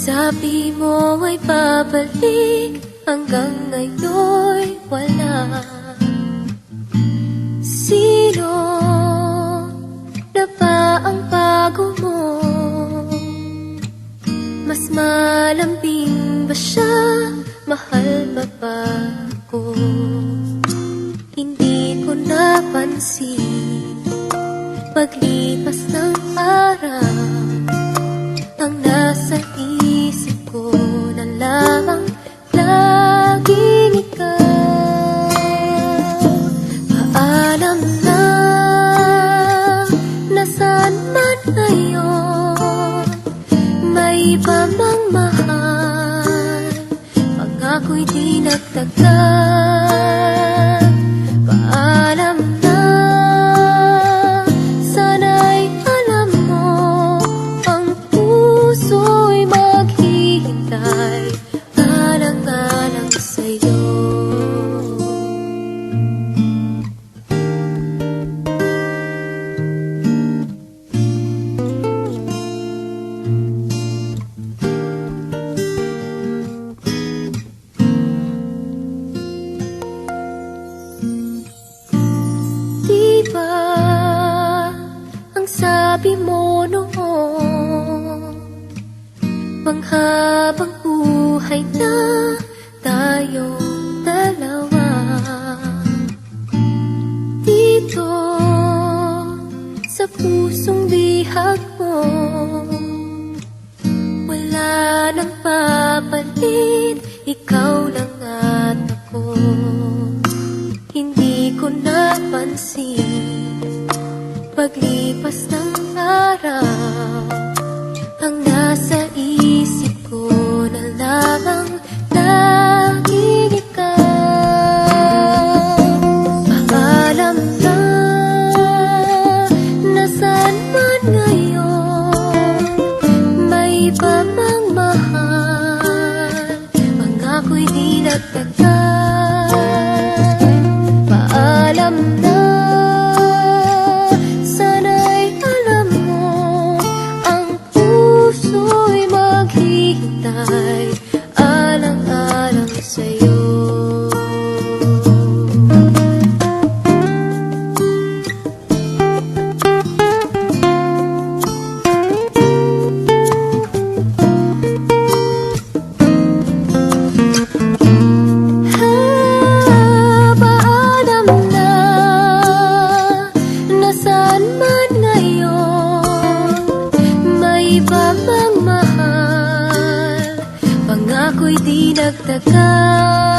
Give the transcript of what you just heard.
Sabi mo ay babalik, hanggang ngayon'y wala. Sino na ba ang bago mo? Mas malambing ba siya? Mahal ba ba ako? Hindi ko napansin, paglipas ng araw, ang nasa isip ko na lamang laging ikaw. Paalam na, nasaan man ngayon, may iba mang mahal, pangako'y di nagtagal. Paalam na, sana'y alam mo, ang puso'y maghihintay, alang-alang sa'yo. Ang sabi mo noon, panghabang buhay na tayong dalawa. Dito sa pusong bihag mo, wala nang papalit, ikaw lang at ako. Hindi ko napansin, paglipas ng araw, ang nasa isip ko na lamang laging ikaw. Paalam na, nasaan man ngayon, may iba mang mahal, pangako'y di nagtagal. Paalam na, sana'y alam mo, ang puso'y maghihintay, alang-alang sa'yo. Iba mang mahal, pangako'y di nagtagal.